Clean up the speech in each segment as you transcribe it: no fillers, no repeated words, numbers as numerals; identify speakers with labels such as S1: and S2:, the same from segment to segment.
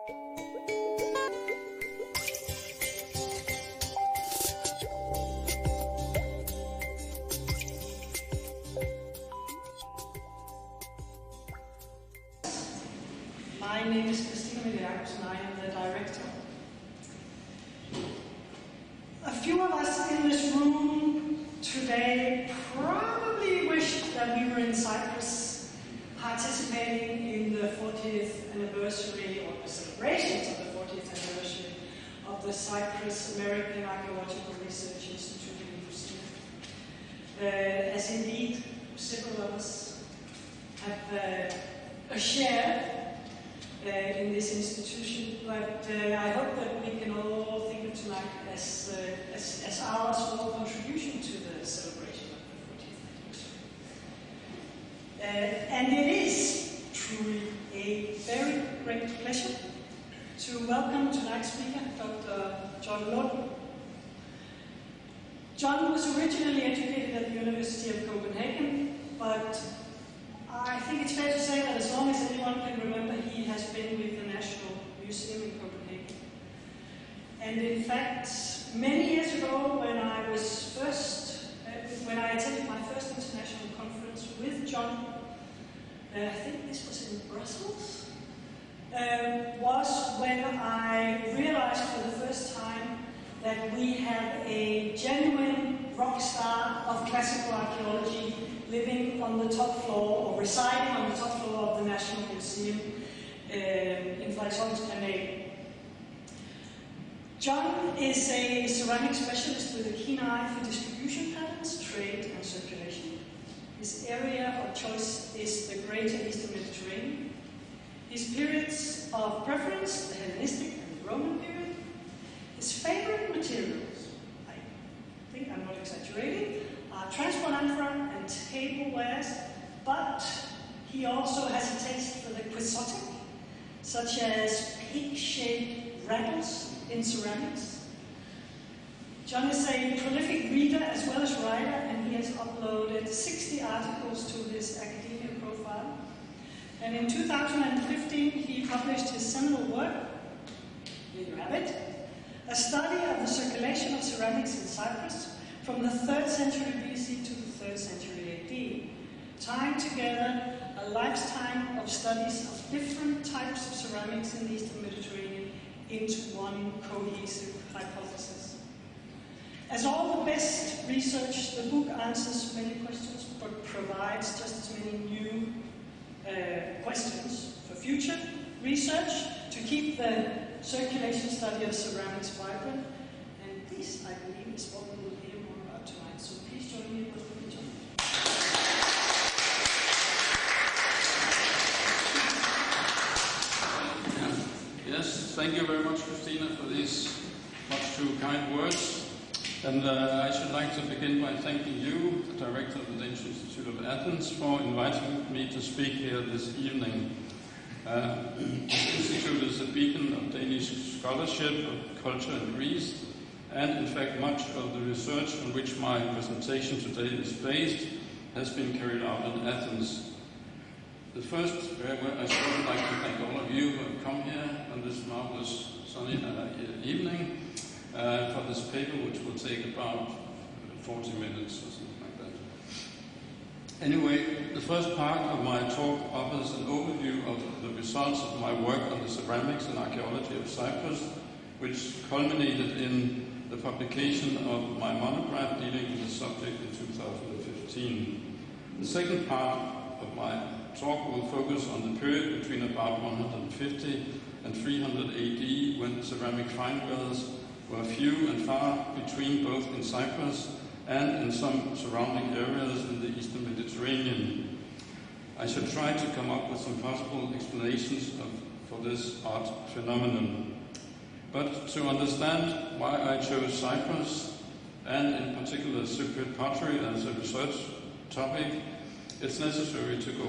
S1: My name is and I am the director. A few of us in this room today probably wished that we were in Cyprus participating in the 40th anniversary or the celebrations of the 40th anniversary of the Cyprus American Archaeological Research Institute in Museum. As indeed several of us have a share in this institution, but I hope that we can all think of tonight as our small contribution to the celebration of the 40th anniversary. And it is truly a very great pleasure to welcome tonight's speaker, Dr. John Lund. John was originally educated at the University of Copenhagen, but I think it's fair to say that as long as anyone can remember, he has been with the National Museum in Copenhagen. And in fact, many years ago, when I attended my first international conference with John, I think this was in Brussels, was when I realized for the first time that we have a genuine rock star of classical archaeology living on the top floor, or residing on the top floor of the National Museum in Frederiksholmskanalen. John is a ceramic specialist with a keen eye for distribution patterns, trade and circulation. His area of choice is the Greater Eastern Mediterranean. His periods of preference, the Hellenistic and the Roman period. His favorite materials, I think I'm not exaggerating, are transport amphora and tablewares, but he also has a taste for the quixotic, such as pig-shaped rattles in ceramics. John is a prolific reader as well as writer, and he has uploaded 60 articles to his academic profile. And in 2015, he published his seminal work, here you have it, a study of the circulation of ceramics in Cyprus from the 3rd century BC to the 3rd century AD, tying together a lifetime of studies of different types of ceramics in the Eastern Mediterranean into one cohesive hypothesis. As all the best research, the book answers many questions, but provides just as many new questions for future research to keep the circulation study of ceramics vibrant. And this, I believe, is what we will hear more about tonight. So please join me in welcoming John.
S2: Yes, thank you very much, Christina, for these much too kind words. And I should like to begin by thanking you, the director of the Danish Institute of Athens, for inviting me to speak here this evening. This institute is a beacon of Danish scholarship, of culture in Greece, and in fact much of the research on which my presentation today is based has been carried out in Athens. I should like to thank all of you who have come here on this marvelous sunny evening for this paper, which will take about 40 minutes or something like that. Anyway, the first part of my talk offers an overview of the results of my work on the ceramics and archaeology of Cyprus, which culminated in the publication of my monograph dealing with the subject in 2015. The second part of my talk will focus on the period between about 150 and 300 AD, when ceramic finddwellers were few and far between, both in Cyprus and in some surrounding areas in the Eastern Mediterranean. I shall try to come up with some possible explanations for this art phenomenon. But to understand why I chose Cyprus, and in particular Cypriot pottery as a research topic, it's necessary to go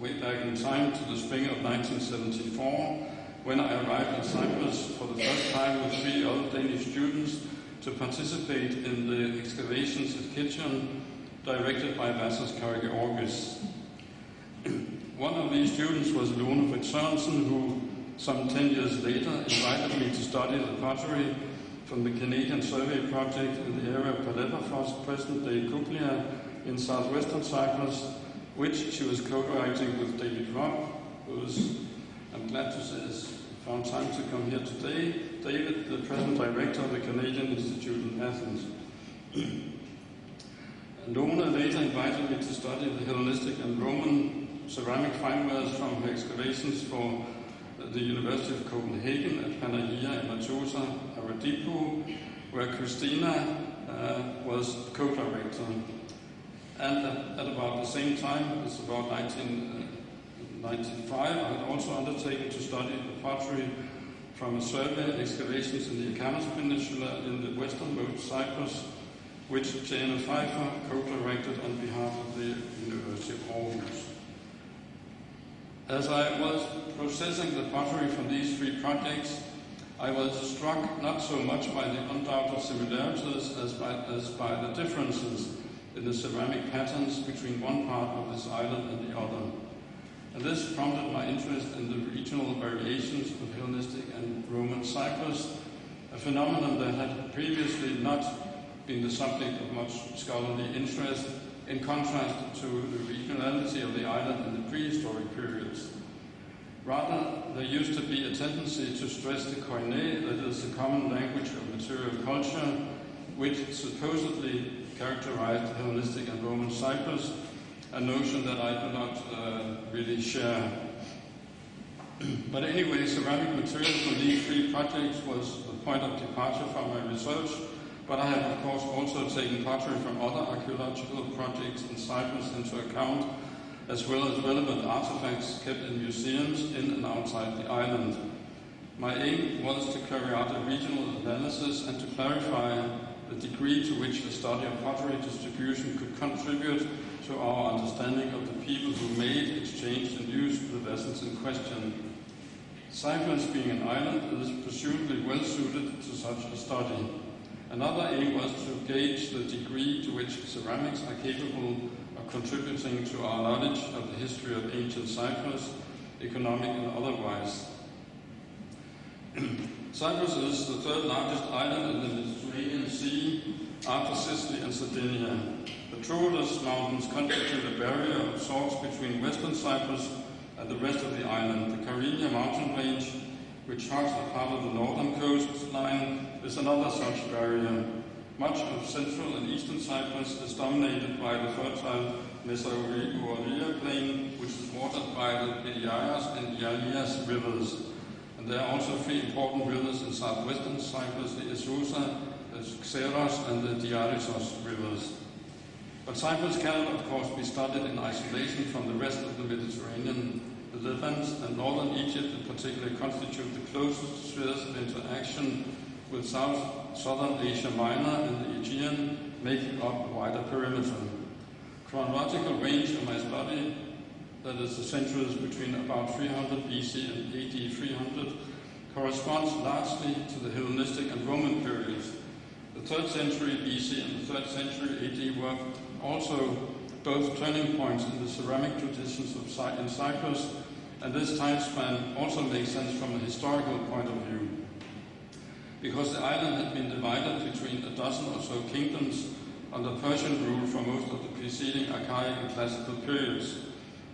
S2: way back in time to the spring of 1974, when I arrived in Cyprus for the first time with 3 other Danish students to participate in the excavations at Kitchen, directed by Vassos Karageorgis. One of these students was Lund, who some 10 years later, invited me to study the pottery from the Canadian survey project in the area of Ptolemies, present-day Kuplia, in southwestern Cyprus, which she was co-writing with David Robb, who is, I'm glad to say, has found time to come here today. David, the present director of the Canadian Institute in Athens. Luna later invited me to study the Hellenistic and Roman ceramic finewares from her excavations for the University of Copenhagen at Panagia in Matosa, Aradipu, where Christina was co-director. And at about the same time, it's about 1995, I had also undertaken to study the pottery from a survey and excavations in the Ikanos Peninsula in the westernmost Cyprus, which Jana Pfeiffer co-directed on behalf of the University of Aarhus. As I was processing the pottery from these three projects, I was struck not so much by the undoubted similarities as by the differences in the ceramic patterns between one part of this island and the other. And this prompted my interest in the regional variations of Hellenistic and Roman Cyprus, a phenomenon that had previously not been the subject of much scholarly interest, in contrast to the regionality of the island in the prehistoric periods. Rather, there used to be a tendency to stress the koine, that is the common language of material culture, which supposedly characterized Hellenistic and Roman Cyprus, a notion that I do not really share. But anyway, ceramic material from these three projects was the point of departure for my research, but I have of course also taken pottery from other archaeological projects in Cyprus into account, as well as relevant artifacts kept in museums in and outside the island. My aim was to carry out a regional analysis and to clarify the degree to which the study of pottery distribution could contribute to our understanding of the people who made, exchanged and used the vessels in question. Cyprus, being an island, is presumably well suited to such a study. Another aim was to gauge the degree to which ceramics are capable of contributing to our knowledge of the history of ancient Cyprus, economic and otherwise. Cyprus is the third largest island in the Mediterranean Sea after Sicily and Sardinia. The Troodos Mountains constitute a barrier of sorts between western Cyprus and the rest of the island. The Karinia mountain range, which hugs a part of the northern coastline, is another such barrier. Much of central and eastern Cyprus is dominated by the fertile Mesoauria plain, which is watered by the Pediaias and Ialias rivers. And there are also three important rivers in southwestern Cyprus, the Isusa, the Xeros and the Dialysos rivers. But Cyprus cannot, of course, be studied in isolation from the rest of the Mediterranean. The Levant and northern Egypt in particular constitute the closest spheres of interaction with southern Asia Minor and the Aegean, making up a wider perimeter. Chronological range of my study, that is the centuries between about 300 BC and AD 300, corresponds largely to the Hellenistic and Roman periods. The 3rd century BC and the 3rd century AD were also both turning points in the ceramic traditions in Cyprus, and this time span also makes sense from a historical point of view. Because the island had been divided between a dozen or so kingdoms under Persian rule for most of the preceding archaic and classical periods.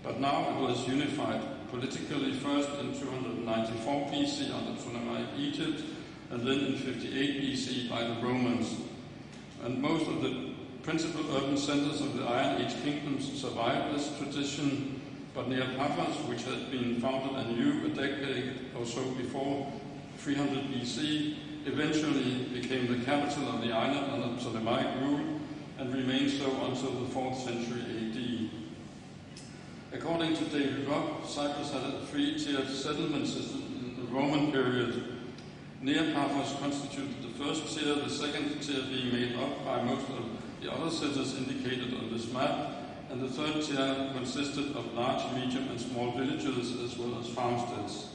S2: But now it was unified politically first in 294 BC under Ptolemaic Egypt, and then in 58 BC by the Romans. And most of the principal urban centers of the Iron Age kingdoms survived this tradition, but near Paphos, which had been founded anew a decade or so before 300 BC, eventually became the capital of the island under Ptolemaic rule and remained so until the 4th century AD. According to David Robb, Cyprus had a three-tiered settlement system in the Roman period. Near Paphos constituted the first tier, the second tier being made up by most of the other cities indicated on this map, and the third tier consisted of large, medium and small villages as well as farmsteads.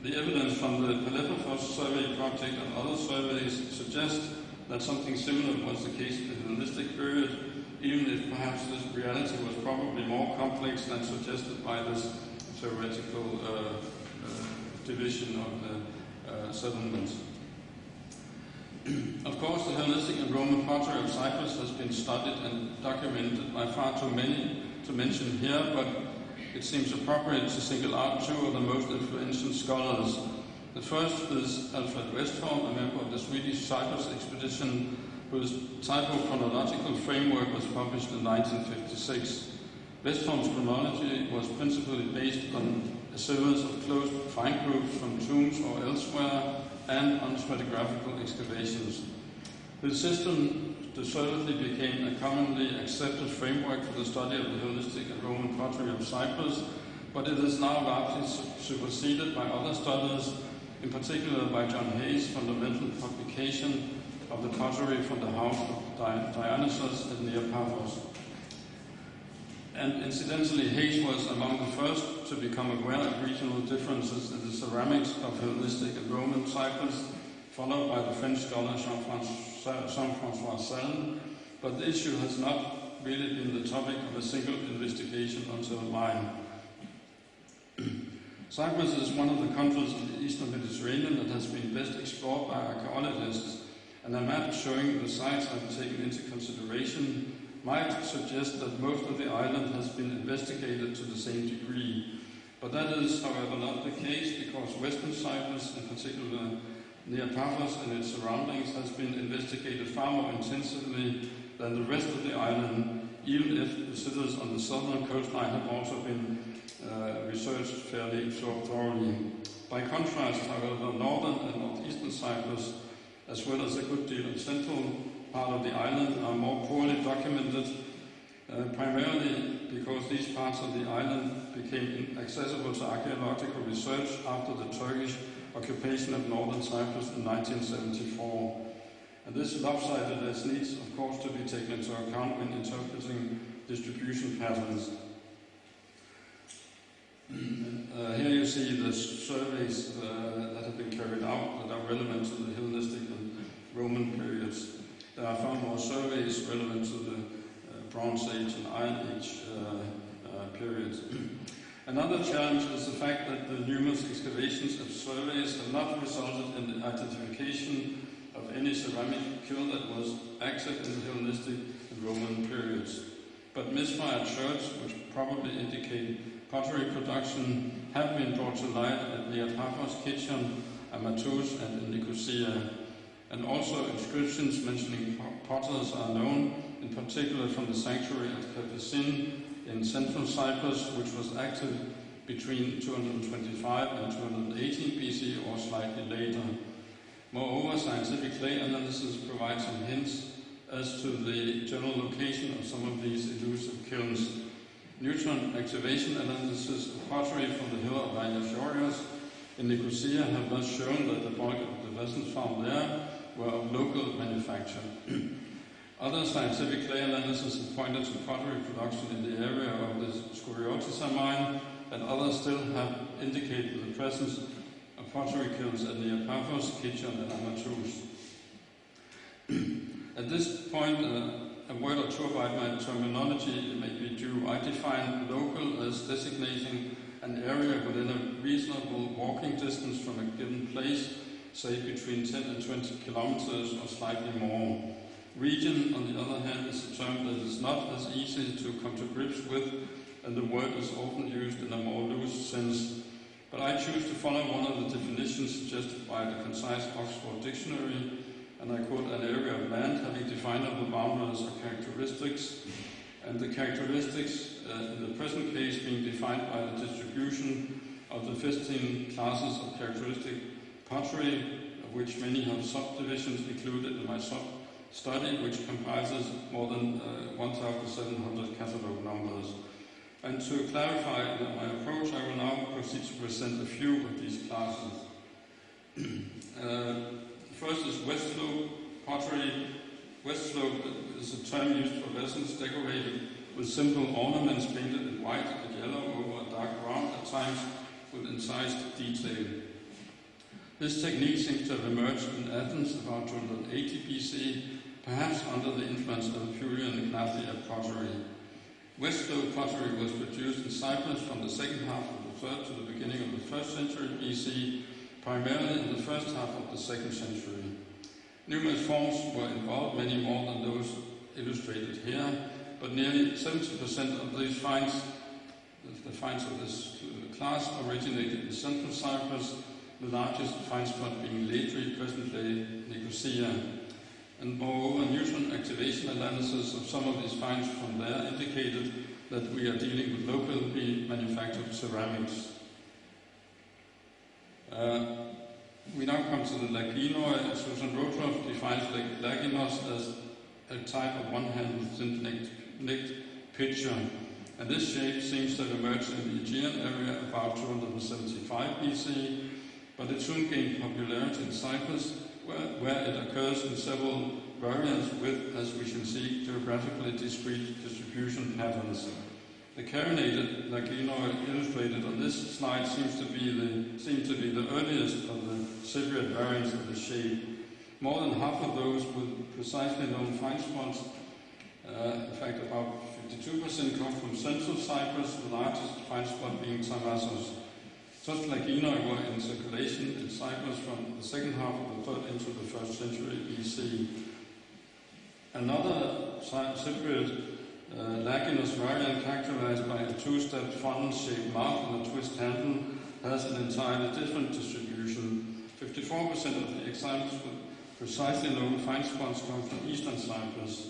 S2: The evidence from the Ptolemies survey project and other surveys suggest that something similar was the case in the Hellenistic period, even if perhaps this reality was probably more complex than suggested by this theoretical division of the settlements. Of course, the Hellenistic and Roman pottery of Cyprus has been studied and documented by far too many to mention here, but it seems appropriate to single out two of the most influential scholars. The first is Alfred Westholm, a member of the Swedish Cyprus expedition, whose typochronological framework was published in 1956. Westholm's chronology was principally based on a series of closed find groups from tombs or elsewhere and on stratigraphical excavations. His system deservedly became a commonly accepted framework for the study of the Hellenistic and Roman pottery of Cyprus, but it is now largely superseded by other studies, in particular by John Hayes' fundamental publication of the pottery from the house of Dionysus at near Paphos. And incidentally, Hayes was among the first to become aware of regional differences in the ceramics of Hellenistic and Roman Cyprus, followed by the French scholar Jean-François Salm, but the issue has not really been the topic of a single investigation until mine. Cyprus is one of the countries in the eastern Mediterranean that has been best explored by archaeologists, and a map showing the sites I've taken into consideration might suggest that most of the island has been investigated to the same degree. But that is, however, not the case, because Western Cyprus, in particular near Paphos and its surroundings, has been investigated far more intensively than the rest of the island, even if the cities on the southern coastline have also been researched fairly thoroughly. By contrast, however, northern and northeastern Cyprus, as well as a good deal of central part of the island, are more poorly documented, primarily because these parts of the island became inaccessible to archaeological research after the Turkish occupation of northern Cyprus in 1974. And this lopsidedness needs, of course, to be taken into account when interpreting distribution patterns. Here you see the surveys that have been carried out that are relevant to the Hellenistic and Roman periods. There are far more surveys relevant to the Bronze Age and Iron Age periods. Another challenge is the fact that the numerous excavations and surveys have not resulted in the identification of any ceramic kiln that was active in the Hellenistic and Roman periods. But misfired sherds, which probably indicate pottery production, have been brought to light at Paphos, Kitchen, Amatus, and in Nicosia. And also inscriptions mentioning potters are known, in particular from the sanctuary at Kapassin in central Cyprus, which was active between 225 and 218 BC or slightly later. Moreover, scientific clay analysis provides some hints as to the general location of some of these elusive kilns. Neutron activation analysis of pottery from the hill of Ayashorios in Nicosia have thus shown that the bulk of the vessels found there were of local manufacture. Other scientific clay analysis have pointed to pottery production in the area of the Skoriotissa mine, and others still have indicated the presence of pottery kilns at near Paphos, Kitchen, and Amatus. At this point, a word or two about my terminology may be due. I define local as designating an area within a reasonable walking distance from a given place, say between 10 and 20 kilometers or slightly more. Region, on the other hand, is a term that is not as easy to come to grips with, and the word is often used in a more loose sense. But I choose to follow one of the definitions suggested by the concise Oxford Dictionary, and I quote, an area of land having definable boundaries or characteristics, and the characteristics in the present case being defined by the distribution of the 15 classes of characteristic pottery, of which many have subdivisions included in my study, which comprises more than 1,700 catalogue numbers. And to clarify my approach, I will now proceed to present a few of these classes. First is West Slope pottery. West Slope is a term used for vessels decorated with simple ornaments painted in white and yellow over a dark ground, at times with incised detail. This technique seems to have emerged in Athens about 280 BC, perhaps under the influence of Apulian Gnathia pottery. West Slope pottery was produced in Cyprus from the second half of the 3rd to the beginning of the 1st century BC, primarily in the first half of the 2nd century. Numerous forms were involved, many more than those illustrated here, but nearly 70% of these finds, the finds of this class, originated in Central Cyprus, the largest find spot being Latri, present-day Nicosia. And moreover, neutron activation analysis of some of these finds from there indicated that we are dealing with locally manufactured ceramics. We now come to the laginoi. Susan Rotroff defines laginos as a type of one-handed thin-necked pitcher, and this shape seems to have emerged in the Aegean area about 275 BC, but it soon gained popularity in Cyprus, where it occurs in several variants with, as we shall see, geographically discrete distribution patterns. The carinated laginoi illustrated on this slide seem to be the earliest of the Cypriot variants of the shape. More than half of those with precisely known find spots, in fact about 52%, come from Central Cyprus, the largest find spot being Tamassos. Such laginoi were in circulation in Cyprus from the second half of the 3rd into the 1st century BC. Another Cypriot laginous variant, characterized by a two-step funnel-shaped mouth and a twist handle, has an entirely different distribution. 54% of the examples with precisely known find spots come from eastern Cyprus,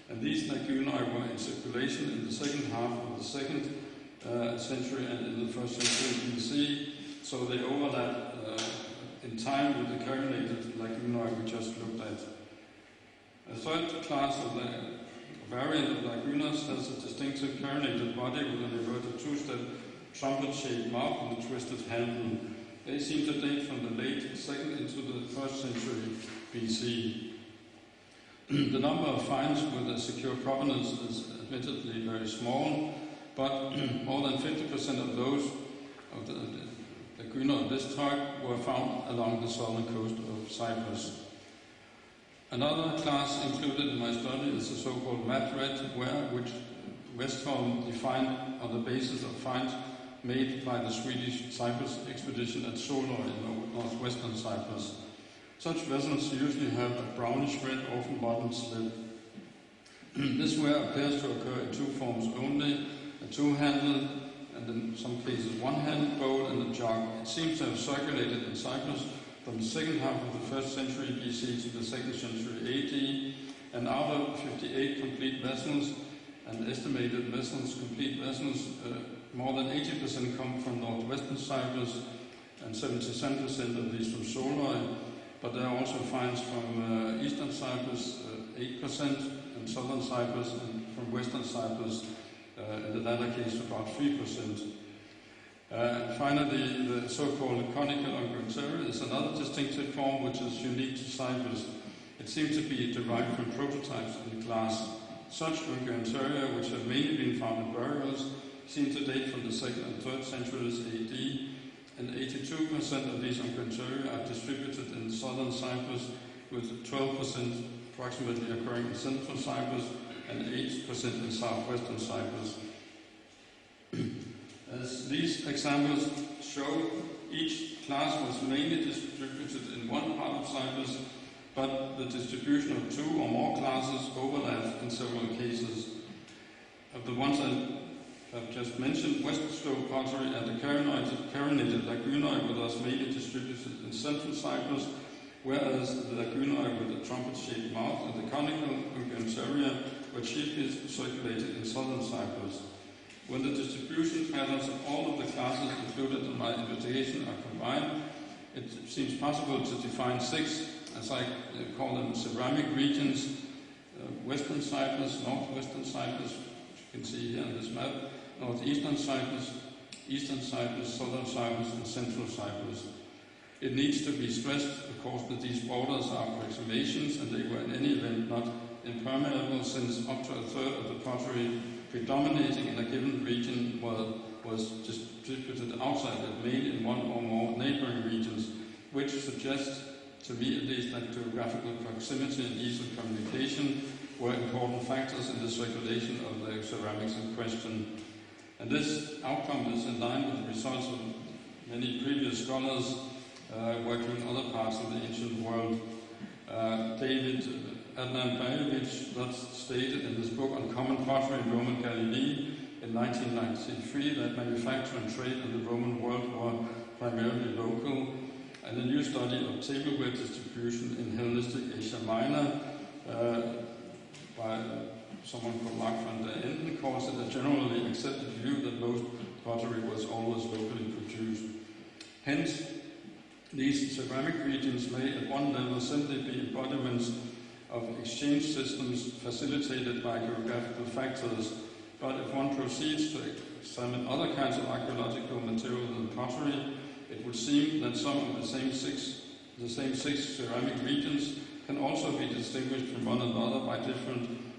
S2: and these laginoi were in circulation in the second half of the 2nd century and in the 1st century BC, so they overlap in time with the carinated laginoi we just looked at. A third class of the variant of lagunas has a distinctive carinated body with an inverted two-step trumpet-shaped mouth and a twisted handle. They seem to date from the late 2nd into the 1st century BC. The number of finds with a secure provenance is admittedly very small, but more than 50% of those of the laguna of this type were found along the southern coast of Cyprus. Another class included in my study is the so-called map red, which Westholm defined on the basis of finds made by the Swedish Cyprus expedition at Soloi in northwestern Cyprus. Such vessels usually have a brownish-red, often bottom slit. This ware appears to occur in two forms only: a two-handled and in some cases one-handled bowl and a jug. It seems to have circulated in Cyprus from the second half of the 1st century BC to the 2nd century AD, and out of 58 complete vessels and estimated vessels, complete vessels, more than 80% come from northwestern Cyprus and 77% of these from Soloi, but there are also finds from eastern Cyprus, 8%, and southern Cyprus, and from western Cyprus, in the latter case about 3%. And finally, the so-called conical unguentaria is another distinctive form which is unique to Cyprus. It seems to be derived from prototypes in the class. Such unguentaria, which have mainly been found in burials, seem to date from the 2nd and 3rd centuries AD, and 82% of these unguentaria are distributed in southern Cyprus, with 12% approximately occurring in central Cyprus and 8% in southwestern Cyprus. As these examples show, each class was mainly distributed in one part of Cyprus, but the distribution of two or more classes overlapped in several cases. Of the ones I have just mentioned, West-Slope pottery and the carinated lagunoi were thus mainly distributed in central Cyprus, whereas the lagunoi with the trumpet-shaped mouth and the conical unguentaria were chiefly circulated in southern Cyprus. When the distribution patterns of all of the classes included in my investigation are combined, it seems possible to define 6, as I call them, ceramic regions: Western Cyprus, Northwestern Cyprus, which you can see here on this map, Northeastern Cyprus, Eastern Cyprus, Southern Cyprus, and Central Cyprus. It needs to be stressed, of course, that these borders are approximations, and they were in any event not impermeable, since up to a third of the pottery predominating in a given region was distributed outside it, mainly in one or more neighboring regions, which suggests, to me at least, that geographical proximity and ease of communication were important factors in the circulation of the ceramics in question. And this outcome is in line with the results of many previous scholars working in other parts of the ancient world. David Adnan-Bayevich stated in his book on common pottery in Roman Galilee in 1993 that manufacture and trade in the Roman world were primarily local, and a new study of tableware distribution in Hellenistic Asia Minor by someone called Mark van der Enden calls it a generally accepted view that most pottery was always locally produced. Hence, these ceramic regions may at one level simply be embodiments of exchange systems facilitated by geographical factors, but if one proceeds to examine other kinds of archaeological material than pottery, it would seem that some of the same six ceramic regions can also be distinguished from one another by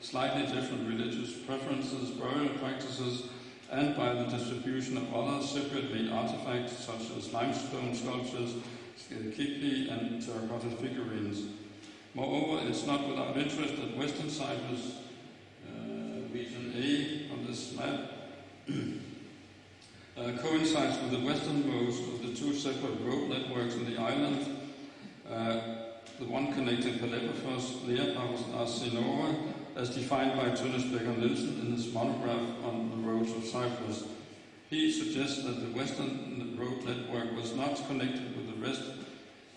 S2: slightly different religious preferences, burial practices, and by the distribution of other Cypriot-made artifacts such as limestone sculptures, kikli, and terracotta figurines. Moreover, it's not without interest that Western Cyprus, region A on this map, coincides with the westernmost of the two separate road networks in the island, the one connecting Peloponnesus, Leopolis, and Arsinoe, as defined by Tunis Becker-Nielsen in his monograph on the roads of Cyprus. He suggests that the western road network was not connected with the rest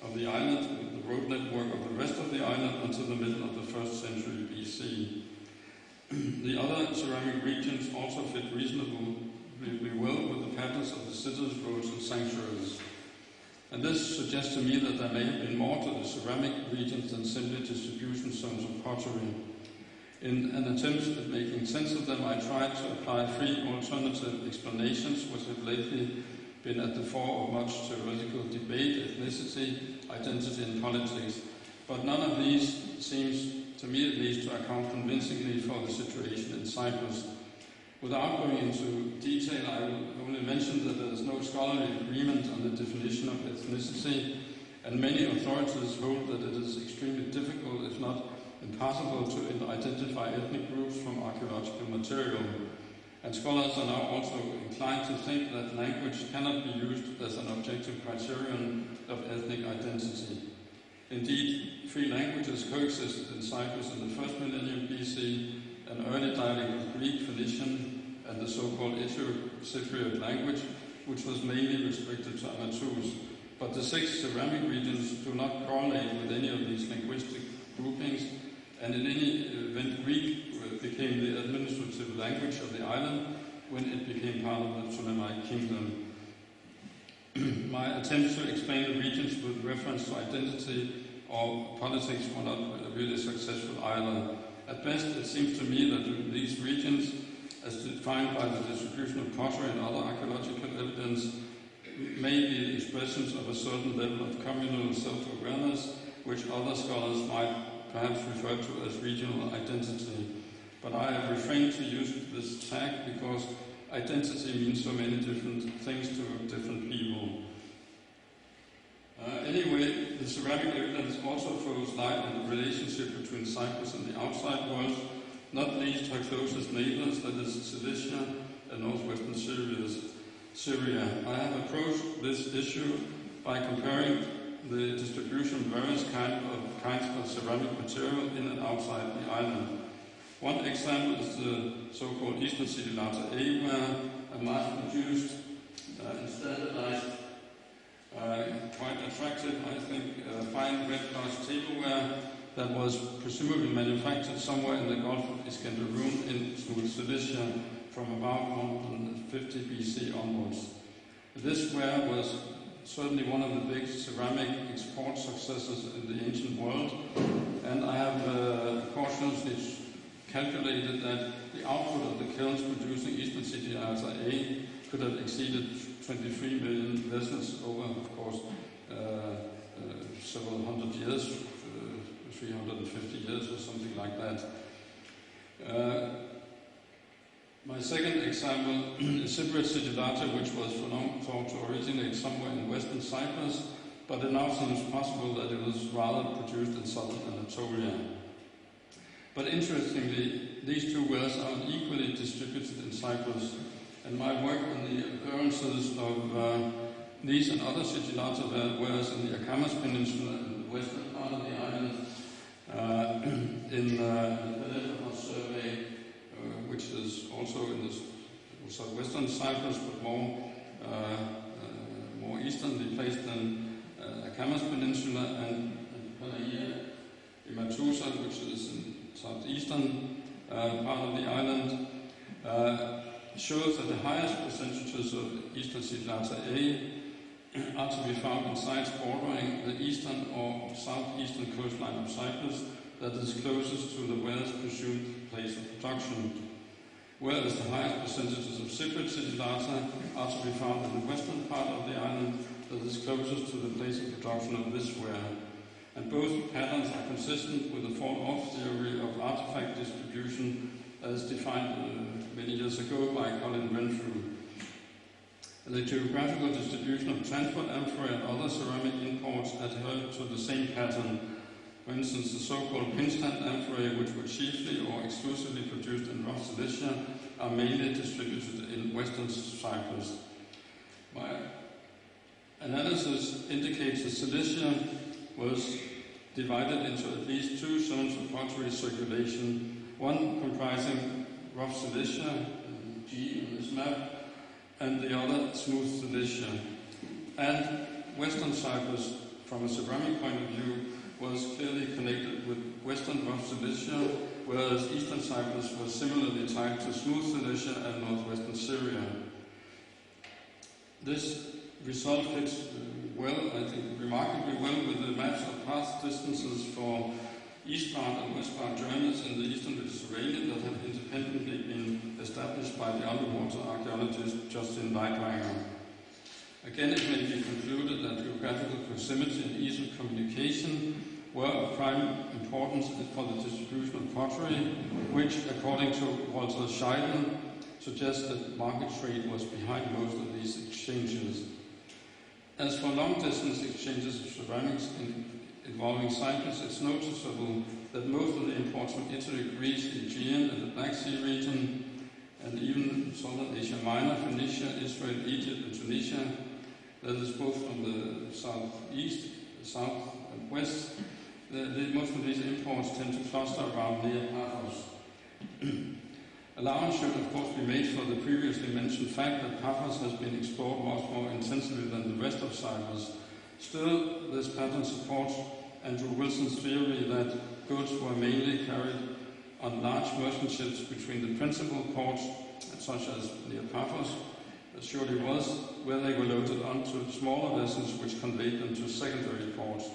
S2: of the island, with the road network of the rest of the island until the middle of the 1st century BC. The other ceramic regions also fit reasonably well with the patterns of the cities, roads, and sanctuaries. And this suggests to me that there may have been more to the ceramic regions than simply distribution zones of pottery. In an attempt at making sense of them, I tried to apply three alternative explanations which have lately been at the fore of much theoretical debate: ethnicity, identity, and politics. But none of these seems, to me at least, to account convincingly for the situation in Cyprus. Without going into detail, I will only mention that there is no scholarly agreement on the definition of ethnicity, and many authorities hold that it is extremely difficult, if not impossible, to identify ethnic groups from archaeological material. And scholars are now also inclined to think that language cannot be used as an objective criterion of ethnic identity. Indeed, three languages coexisted in Cyprus in the 1st millennium BC: an early dialect of Greek, Phoenician, and the so-called Cypriot language, which was mainly restricted to Amatus. But the six ceramic regions do not correlate with any of these linguistic groupings, and in any event, Greek became the administrative language of the island when it became part of the Ptolemaic kingdom. My attempts to explain the regions with reference to identity or politics were not really successful either. At best, it seems to me that these regions, as defined by the distribution of pottery and other archaeological evidence, may be the expressions of a certain level of communal self-awareness, which other scholars might perhaps refer to as regional identity. But I have refrained to use this tag because identity means so many different things to different people. Anyway, the ceramic evidence also throws light on the relationship between Cyprus and the outside world, not least her closest neighbors, that is Cilicia and northwestern Syria. I have approached this issue by comparing the distribution of various kinds of ceramic material in and outside the island. One example is the so-called Eastern sidelight A, where a mass-produced and standardized, quite attractive, I think, fine red glass tableware that was presumably manufactured somewhere in the Gulf of Iskenderun in smooth Cilicia from about 150 BC onwards. This ware was certainly one of the big ceramic export successes in the ancient world, and I have cautiously calculated that the output of the kilns producing Eastern sidelight A could have exceeded 23 million vessels over, of course, several hundred years, 350 years or something like that. My second example is Cypriot sidelight, which was thought to originate somewhere in western Cyprus, but it now seems possible that it was rather produced in southern Anatolia. But interestingly, these two wares are equally distributed in Cyprus. And my work on the occurrences of these and other sigillata whereas in the Akamas Peninsula in the western part of the island, in the Hellenistic survey, which is also in the southwestern Cyprus, but more easternly placed than Akamas Peninsula, and Panaia Imatusa, which is in southeastern part of the island, shows that the highest percentages of eastern sigillata A are to be found in sites bordering the eastern or southeastern coastline of Cyprus that is closest to the whale's presumed place of production, whereas the highest percentages of Cypriot sigillata are to be found in the western part of the island that is closest to the place of production of this whale. And both patterns are consistent with the fall-off theory of artifact distribution as defined many years ago by Colin Renfrew. The geographical distribution of transport amphorae and other ceramic imports adhere to the same pattern. For instance, the so-called pinstand amphorae, which were chiefly or exclusively produced in rough silicia, are mainly distributed in western Cyprus. My analysis indicates that silicia was divided into at least two zones of pottery circulation, one comprising rough silicia, G on this map, and the other smooth silicia. And western Cyprus, from a ceramic point of view, was clearly connected with western rough silicia, whereas eastern Cyprus was similarly tied to smooth silicia and northwestern Syria. This result fits well, I think, remarkably well with the maps of path distances for eastbound and westbound journeys in the eastern Mediterranean that have independently been established by the underwater archaeologist Justin Leitwanger. Again, it may be concluded that geographical proximity and ease of communication were of prime importance for the distribution of pottery, which, according to Walter Scheiden, suggests that market trade was behind most of these exchanges. As for long-distance exchanges of ceramics involving Cyprus, it's noticeable that most of the imports from Italy, Greece, the Aegean, and the Black Sea region, and even southern Asia Minor, Phoenicia, Israel, Egypt, and Tunisia, that is both from the southeast, the south, and west, most of these imports tend to cluster around near Paphos. Allowance should, of course, be made for the previously mentioned fact that Paphos has been explored much more intensively than the rest of Cyprus. Still, this pattern supports Andrew Wilson's theory that goods were mainly carried on large merchant ships between the principal ports, such as near Paphos, as surely was, where they were loaded onto smaller vessels which conveyed them to secondary ports.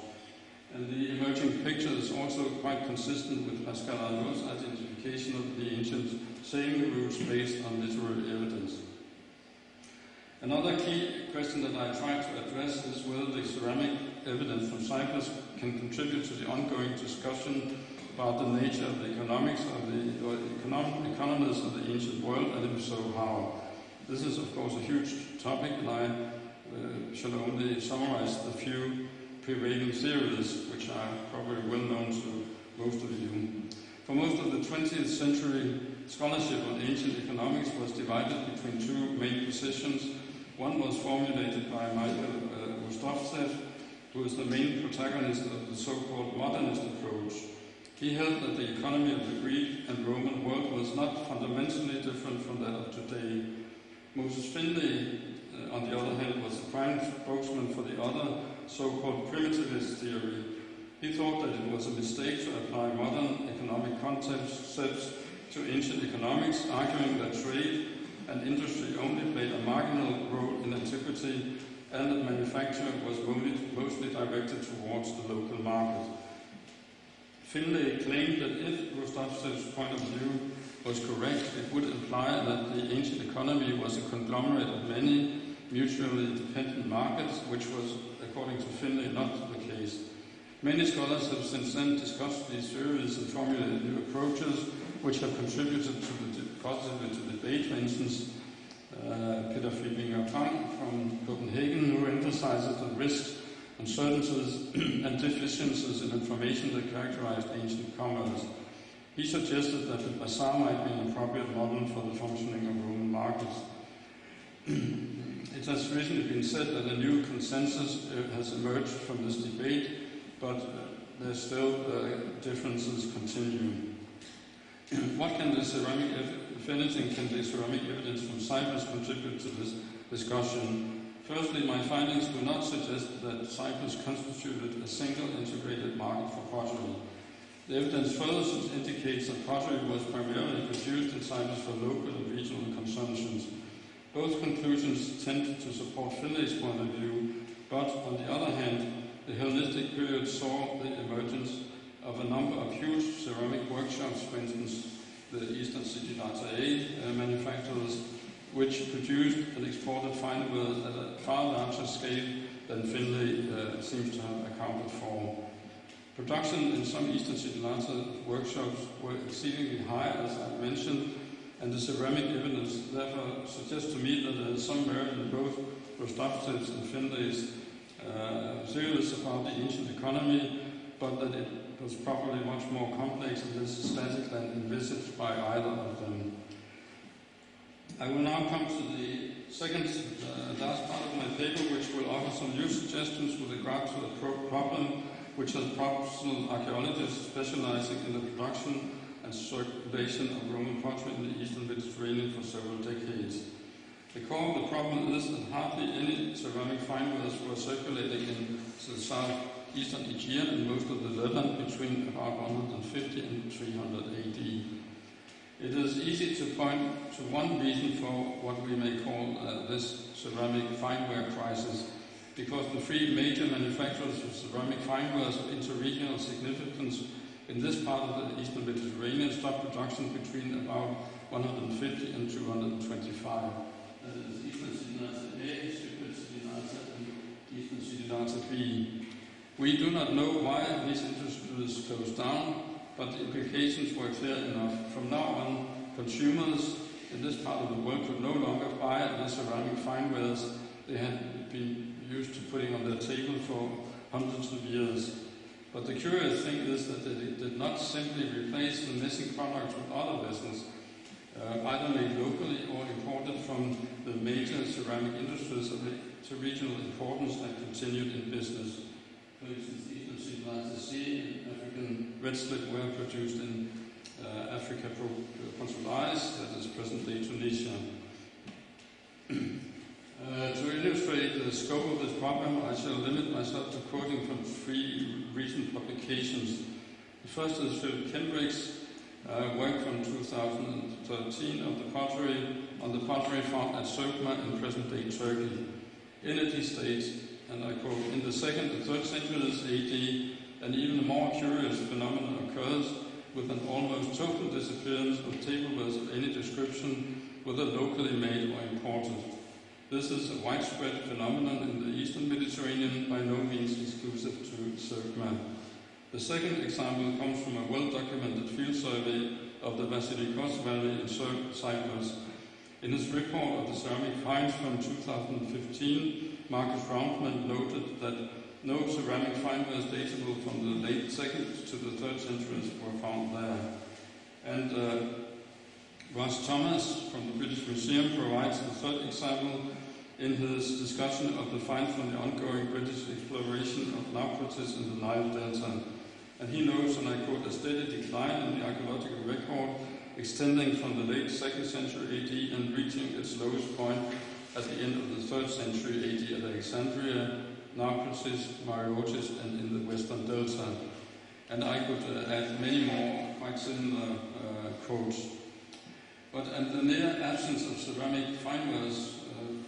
S2: And the emerging picture is also quite consistent with Pascal Arnaud's identification of the ancient sailing routes based on literary evidence. Another key question that I try to address is whether the ceramic evidence from Cyprus can contribute to the ongoing discussion about the nature of the economics of the economies of the ancient world, and if so, how. This is, of course, a huge topic, and I shall only summarize the few prevailing theories, which are probably well known to most of you. For most of the 20th century, scholarship on ancient economics was divided between two main positions. One was formulated by Michael Rostovtsev, who is the main protagonist of the so-called modernist approach. He held that the economy of the Greek and Roman world was not fundamentally different from that of today. Moses Finlay, on the other hand, was the prime spokesman for the other so-called primitivist theory. He thought that it was a mistake to apply modern economic concepts to ancient economics, arguing that trade and industry only played a marginal role in antiquity and that manufacture was mostly directed towards the local market. Finlay claimed that if Rostovtsev's point of view was correct, it would imply that the ancient economy was a conglomerate of many mutually dependent markets, which was, according to Finlay, not the case. Many scholars have since then discussed these theories and formulated new approaches, which have contributed positively to debate. For instance, Peter Fribinger-Frank from Copenhagen, who emphasizes the risks, uncertainties, and deficiencies in information that characterized ancient commerce. He suggested that the bazaar might be an appropriate model for the functioning of Roman markets. It has recently been said that a new consensus has emerged from this debate, but there's still differences continue. What can the ceramic, if anything, can the ceramic evidence from Cyprus contribute to this discussion? Firstly, my findings do not suggest that Cyprus constituted a single integrated market for pottery. The evidence further indicates that pottery was primarily produced in Cyprus for local and regional consumptions. Both conclusions tend to support Finlay's point of view, but on the other hand, the Hellenistic period saw the emergence of a number of huge ceramic workshops, for instance, the Eastern sidelight manufacturers, which produced and exported fine wares at a far larger scale than Finlay seems to have accounted for. Production in some Eastern sidelight workshops were exceedingly high, as I mentioned, and the ceramic evidence therefore suggests to me that there is some merit in both Rostovtsev's and Finlay's theories about the ancient economy, but that it was probably much more complex and less static than envisaged by either of them. I will now come to the second, last part of my paper, which will offer some new suggestions with regard to the problem which has professional archaeologists specializing in the production and circulation of Roman pottery in the Eastern Mediterranean for several decades. The core of the problem is that hardly any ceramic fine wares were circulating in the southeastern Aegean and most of the Levant between about 150 and 300 AD. It is easy to point to one reason for what we may call this ceramic fineware crisis, because the three major manufacturers of ceramic finewares of interregional significance in this part of the Eastern Mediterranean stopped production between about 150 and 225. That is Eastern Sidelight A, Cypriot Sidelight, and Eastern Sidelight B. We do not know why these industries closed down, but the implications were clear enough. From now on, consumers in this part of the world could no longer buy the ceramic finewares they had been used to putting on their table for hundreds of years. But the curious thing is that they did not simply replace the missing products with other vessels, either made locally or imported from the major ceramic industries of regional importance that continued in business. For instance, Eastern Sidelight C and African red slip were produced in Africa Ptolemies, that is present-day Tunisia. To illustrate the scope of this problem, I shall limit myself to quoting from three recent publications. The first is Philip Kendrick's work from 2013 on the pottery found at Sogma in present-day Turkey. In it he states, and I quote, "In the 2nd and 3rd centuries AD, an even more curious phenomenon occurs with an almost total disappearance of tablewares of any description, whether locally made or imported. This is a widespread phenomenon in the Eastern Mediterranean, by no means exclusive to Sogma." The second example comes from a well-documented field survey of the Vasilikos Valley in Cyprus. In his report of the ceramic finds from 2015, Marcus Roundman noted that no ceramic finewares datable from the late 2nd to the 3rd centuries were found there. And Ross Thomas from the British Museum provides the third example in his discussion of the finds from the ongoing British exploration of Naucratis in the Nile Delta. And he notes, and I quote, "a steady decline in the archaeological record extending from the late 2nd century AD and reaching its lowest point at the end of the 3rd century AD at Alexandria, Naucratis, Mareotis, and in the Western Delta." And I could add many more quite similar quotes. But the near absence of ceramic finewares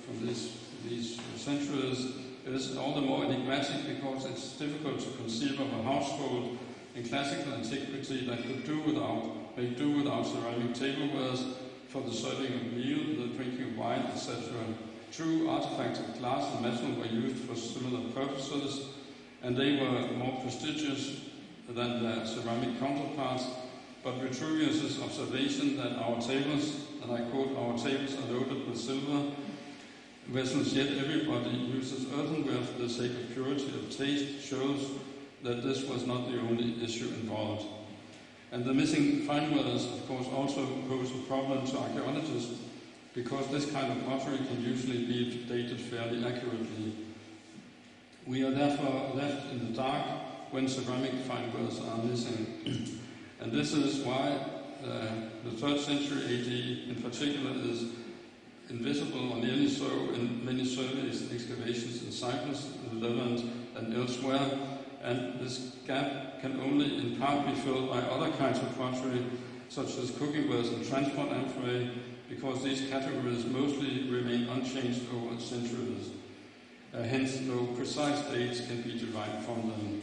S2: from these centuries is all the more enigmatic because it's difficult to conceive of a household in classical antiquity that could make do without ceramic tablewares for the serving of meal, the drinking of wine, etc. True artifacts of glass and metal were used for similar purposes, and they were more prestigious than their ceramic counterparts. But Vitruvius's observation that our tables, and I quote, "our tables are loaded with silver vessels, yet everybody uses earthenware for the sake of purity of taste," shows that this was not the only issue involved. And the missing finewares, of course, also pose a problem to archaeologists, because this kind of pottery can usually be dated fairly accurately. We are therefore left in the dark when ceramic findworks are missing. And this is why the 3rd century AD in particular is invisible or nearly so in many surveys and excavations in Cyprus, the Levant and elsewhere, and this gap can only in part be filled by other kinds of pottery, such as cooking wares and transport amphorae, because these categories mostly remain unchanged over centuries. Hence, no precise dates can be derived from them.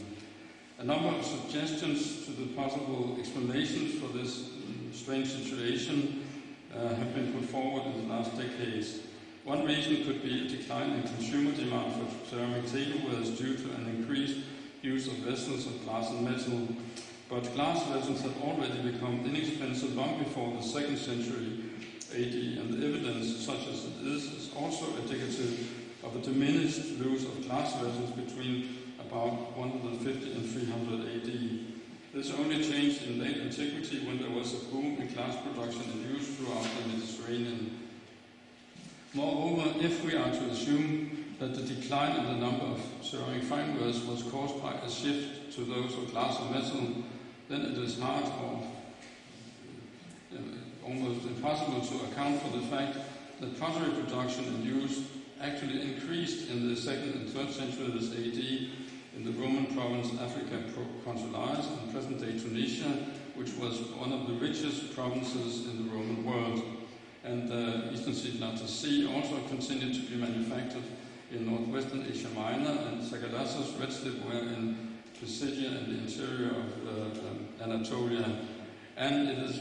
S2: A number of suggestions to the possible explanations for this strange situation have been put forward in the last decades. One reason could be a decline in consumer demand for ceramic tablewares due to an increased use of vessels of glass and metal. But glass vessels had already become inexpensive long before the 2nd century AD, and the evidence, such as it is also indicative of a diminished use of glass vessels between about 150 and 300 AD. This only changed in late antiquity when there was a boom in glass production and use throughout the Mediterranean. Moreover, if we are to assume that the decline in the number of ceramic finewares was caused by a shift to those of glass or metal, then it is hard or almost impossible to account for the fact that pottery production and use actually increased in the 2nd and 3rd centuries AD in the Roman province Africa Consularis in present-day Tunisia, which was one of the richest provinces in the Roman world. And Eastern Sidelight Sea also continued to be manufactured in northwestern Asia Minor, and Sagalassos red slipware in Pisidia and the interior of Anatolia. And it is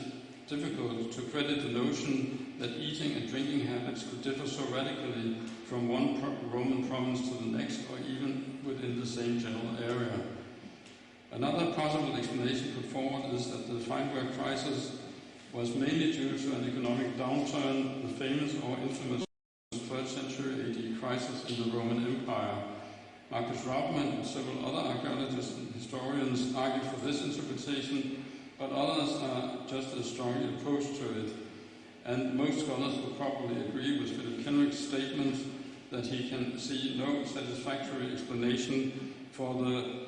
S2: difficult to credit the notion that eating and drinking habits could differ so radically from one Roman province to the next, or even within the same general area. Another possible explanation put forward is that the fineware crisis was mainly due to an economic downturn, the famous or infamous 3rd century AD crisis in the Roman Empire. Marcus Raubmann and several other archaeologists and historians argue for this interpretation, but others are just as strongly opposed to it. And most scholars will probably agree with Philip Kenrick's statement that he can see no satisfactory explanation for the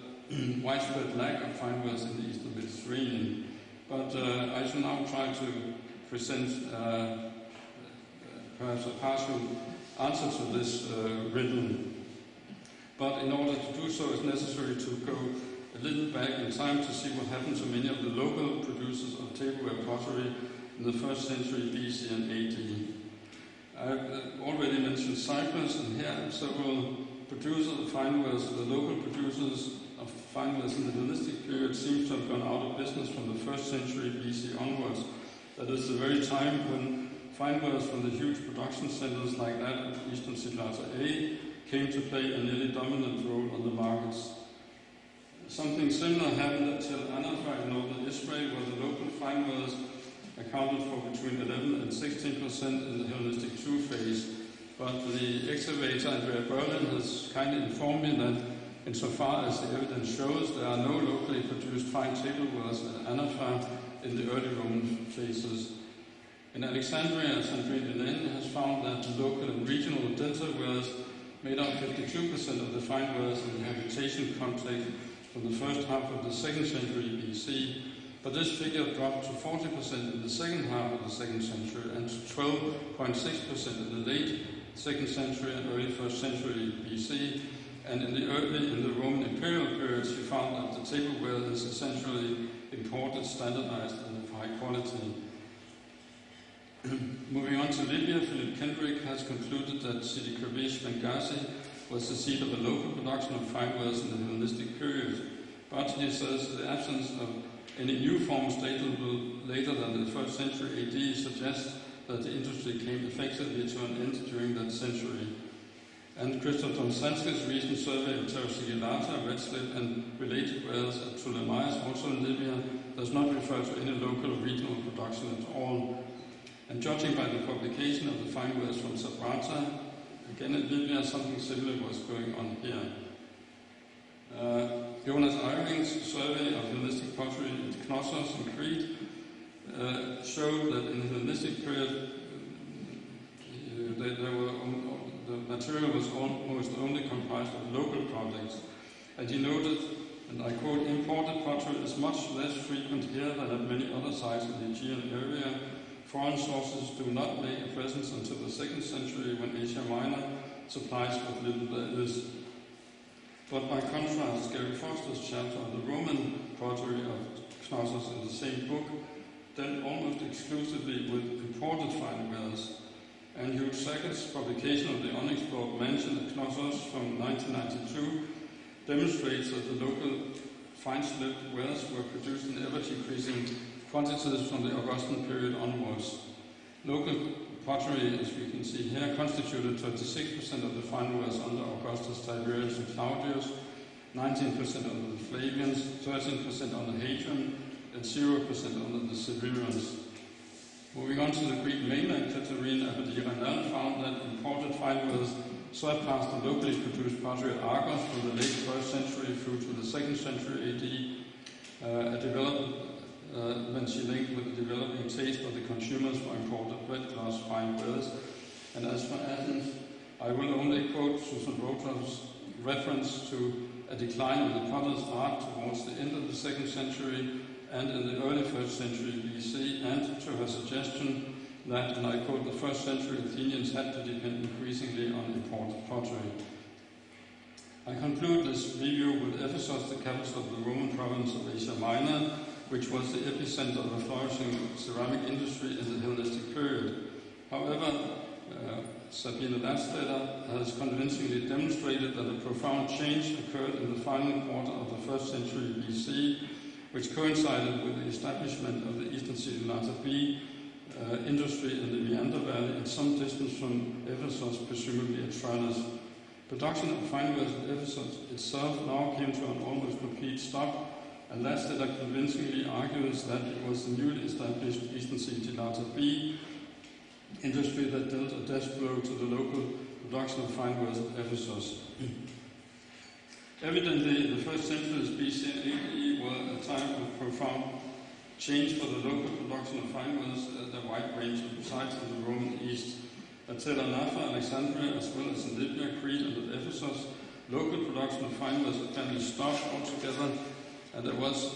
S2: widespread lack of finewares in the Eastern Mediterranean. But I shall now try to present perhaps a partial answer to this riddle. But in order to do so, it's necessary to go a little back in time to see what happened to many of the local producers of tableware pottery in the 1st century BC and AD. I've already mentioned Cyprus, and here several producers of finewares, the local producers of finewares in the Hellenistic period, seem to have gone out of business from the 1st century BC onwards. That is the very time when finewares from the huge production centers like that of Eastern Sidelight A came to play a nearly dominant role on the markets. Something similar happened at Tel Anafra in northern Israel, where the local finewares accounted for between 11 and 16% in the Hellenistic II phase. But the excavator Andrea Berlin has kindly informed me that insofar as the evidence shows, there are no locally produced fine tablewares at Anafra in the early Roman phases. In Alexandria, Sandrine Hélène has found that the local and regional dentalwares made up 52% of the finewares in the habitation context from the first half of the 2nd century BC, but this figure dropped to 40% in the second half of the 2nd century and to 12.6% in the late 2nd century and early 1st century BC. And in the Roman imperial period, she found that the tableware is essentially imported, standardized, and of high quality. Moving on to Libya, Philip Kendrick has concluded that Sidi Krabish Benghazi was the seat of a local production of finewares in the Hellenistic period. But he says the absence of any new forms datable later than the 1st century AD suggests that the industry came effectively to an end during that century. And Christoph Tomsansky's recent survey of Pterosigillata, red slip, and related wares at Ptolemies, also in Libya, does not refer to any local or regional production at all. And judging by the publication of the finewares from Sabrata, again in Libya, something similar was going on here. Jonas Eyring's survey of Hellenistic pottery at Knossos in Crete showed that in the Hellenistic period, the material was almost only comprised of local products. And he noted, and I quote, "Imported pottery is much less frequent here than at many other sites in the Aegean area. Foreign sources do not make a presence until the 2nd century, when Asia Minor supplies what little there is." But by contrast, Gary Foster's chapter on the Roman pottery of Knossos in the same book dealt almost exclusively with imported fine wares. And Hugh Sackett's publication of the unexplored mansion at Knossos from 1992 demonstrates that the local fine-slipped wares were produced in ever-decreasing quantities from the Augustan period onwards. Local pottery, as we can see here, constituted 26% of the fine wares under Augustus, Tiberius, and Claudius, 19% under the Flavians, 13% under Hadrian, and 0% under the Severians. Moving on to the Greek mainland, Catherine Abadiranel found that imported fine wares surpassed the locally produced pottery at Argos from the late 1st century through to the 2nd century AD, when she linked with the developing taste of the consumers for imported bread glass fine wares. And as for Athens, I will only quote Susan Rotor's reference to a decline in the potter's art towards the end of the 2nd century and in the early 1st century BC, and to her suggestion that, and I quote, "the 1st century Athenians had to depend increasingly on imported pottery." I conclude this review with Ephesus, the capital of the Roman province of Asia Minor, which was the epicenter of a flourishing ceramic industry in the Hellenistic period. However, Sabine Ladstetter has convincingly demonstrated that a profound change occurred in the final quarter of the 1st century BC, which coincided with the establishment of the Eastern Sidelight B industry in the Meander Valley at some distance from Ephesus, presumably at Troilus. Production of fine wares at Ephesus itself now came to an almost complete stop, and Ladstetter convincingly argues that it was the newly established Eastern Sidelight B industry that dealt a death blow to the local production of fine wares at Ephesus. Evidently, the 1st centuries BC and AD were a time of profound change for the local production of fine wares at a wide range of sites in the Roman East. At Tel Anafa, Alexandria, as well as in Libya, Crete, and at Ephesus, local production of fine wares apparently stopped altogether, and there was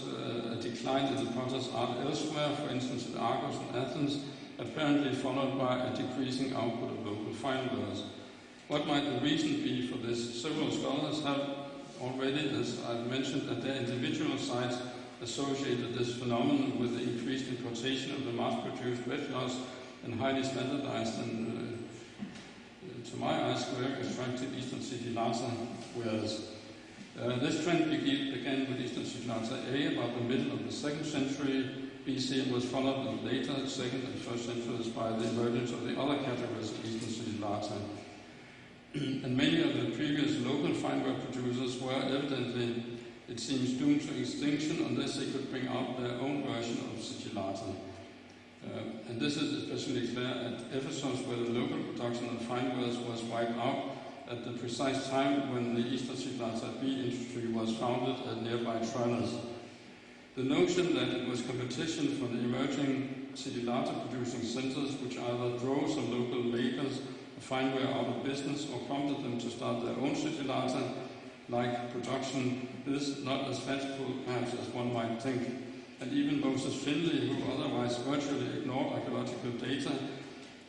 S2: a decline in the potter's art elsewhere, for instance at Argos and Athens, apparently followed by a decreasing output of local fine wares. What might the reason be for this? Several scholars have already, as I've mentioned, at their individual sites associated this phenomenon with the increased importation of the mass-produced red glass and highly standardized and, to my eyes, very attractive Eastern Sidilata wares. This trend began with Eastern Sidilata A about the middle of the 2nd century BC and was followed in later 2nd and 1st centuries by the emergence of the other categories of Eastern Sidilata. And many of the previous local fineware producers were evidently, it seems, doomed to extinction unless they could bring out their own version of Sigillata. And this is especially clear at Ephesus, where the local production of finewares was wiped out at the precise time when the Eastern Sigillata B industry was founded at nearby Troilus. The notion that it was competition for the emerging Sigillata producing centers which either drove some local makers of fineware out of business or prompted them to start their own Sigillata like production is not as fanciful perhaps as one might think. And even Moses Finley, who otherwise virtually ignored archaeological data,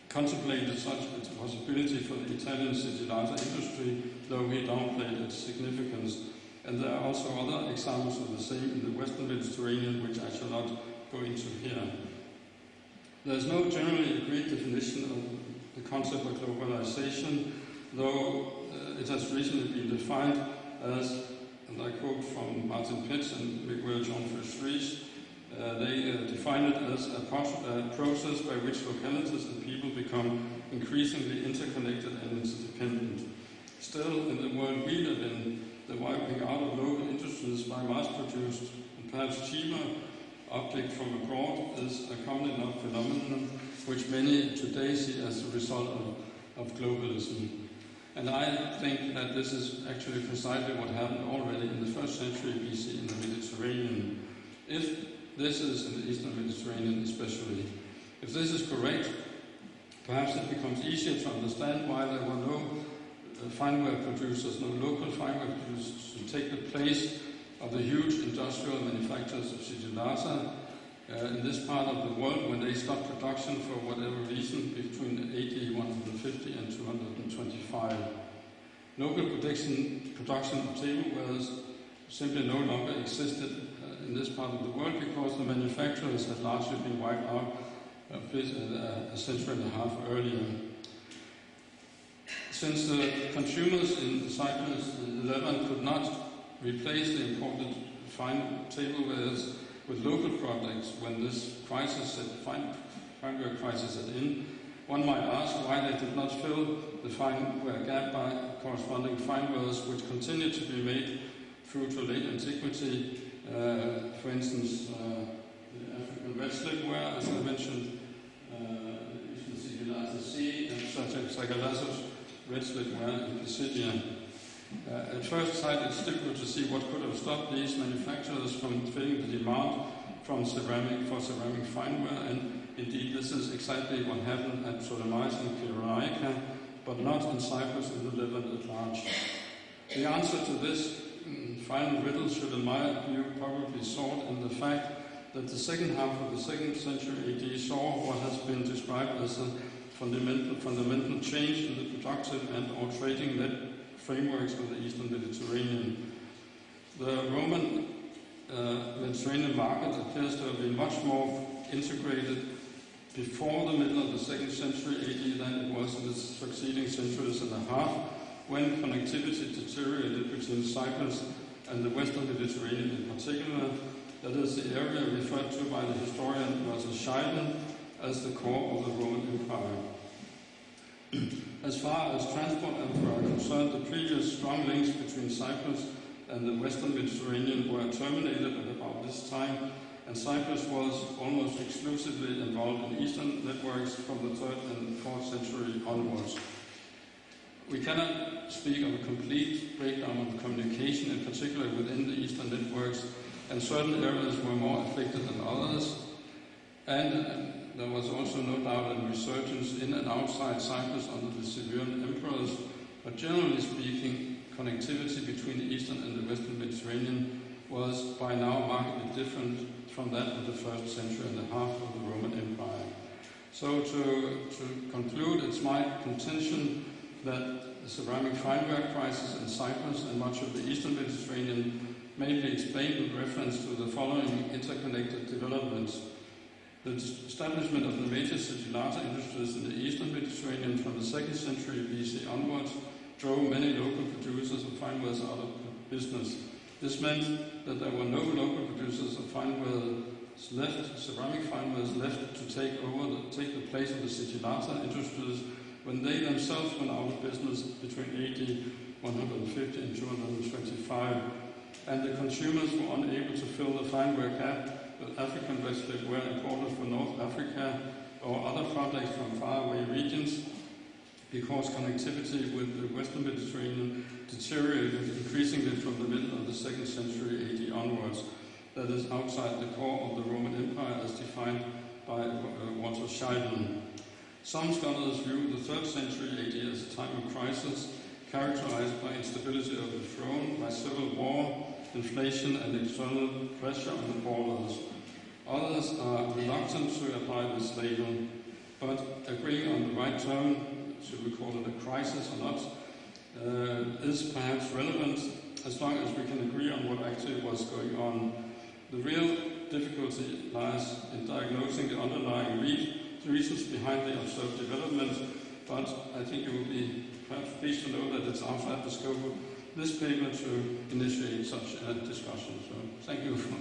S2: contemplated such a possibility for the Italian Sigillata industry, though he downplayed its significance. And there are also other examples of the same in the Western Mediterranean, which I shall not go into here. There is no generally agreed definition of the concept of globalization, though it has recently been defined as, and I quote from Martin Pitts and Miguel John Frisch, they define it as a process by which localities and people become increasingly interconnected and interdependent. Still, in the world we live in, the wiping out of local industries by mass-produced and perhaps cheaper objects from abroad is a common enough phenomenon which many today see as the result of globalism. And I think that this is actually precisely what happened already in the 1st century BC in the Mediterranean. If this is in the Eastern Mediterranean especially. If this is correct, perhaps it becomes easier to understand why there were no fineware producers, no local fineware producers to take the place of the huge industrial manufacturers of sigillata in this part of the world when they stopped production for whatever reason between AD 150 and 225. Local production of tablewares simply no longer existed in this part of the world because the manufacturers had largely been wiped out a century and a half earlier. Since the consumers in Cyprus and the Levant could not replace the imported fine tablewares with local products when this fineware crisis set in, one might ask why they did not fill the fineware gap by corresponding finewares which continued to be made through to late antiquity. For instance, the African red slipware, as I mentioned, Sigillata C, and such as Sagalassos red slipware in Pisidia. At first sight, it's difficult to see what could have stopped these manufacturers from filling the demand for ceramic fineware, and indeed this is exactly what happened at Ptolemies and Kyrenaica, but not in Cyprus and the Levant at large. The answer to this final riddle should, in my view, probably be sought in the fact that the second half of the 2nd century AD saw what has been described as a fundamental change in the productive and or trading frameworks of the Eastern Mediterranean. The Roman Mediterranean market appears to have been much more integrated before the middle of the 2nd century AD than it was in the succeeding centuries and a half, when connectivity deteriorated between Cyprus and the Western Mediterranean in particular. That is the area referred to by the historian Walter Scheiden as the core of the Roman Empire. As far as transport are concerned, the previous strong links between Cyprus and the Western Mediterranean were terminated at about this time, and Cyprus was almost exclusively involved in Eastern networks from the 3rd and 4th century onwards. We cannot speak of a complete breakdown of communication, in particular within the Eastern networks, and certain areas were more afflicted than others. And there was also no doubt a resurgence in and outside Cyprus under the Cypriot emperors, but generally speaking, connectivity between the Eastern and the Western Mediterranean was by now markedly different from that of the 1st century and a half of the Roman Empire. So to conclude, it's my contention that the ceramic fineware crisis in Cyprus and much of the Eastern Mediterranean may be explained with reference to the following interconnected developments. The establishment of the major sigillata industries in the Eastern Mediterranean from the 2nd century BC onwards drove many local producers of finewares out of business. This meant that there were no local producers of finewares left, ceramic finewares left to take the place of the sigillata industries when they themselves went out of business between AD 150 and 225, and the consumers were unable to fill the fineware gap with African red slipware imported from North Africa or other products from faraway regions, because connectivity with the Western Mediterranean deteriorated increasingly from the middle of the 2nd century AD onwards, that is outside the core of the Roman Empire as defined by Walter Scheiden. Some scholars view the 3rd century AD as a time of crisis characterized by instability of the throne, by civil war, inflation and external pressure on the borders. Others are reluctant to apply this label, but agreeing on the right term, should we call it a crisis or not, is perhaps relevant as long as we can agree on what actually was going on. The real difficulty lies in diagnosing the underlying reasons behind the observed development, but I think you will be perhaps pleased to know that it's outside the scope of this paper to initiate such a discussion. So thank you for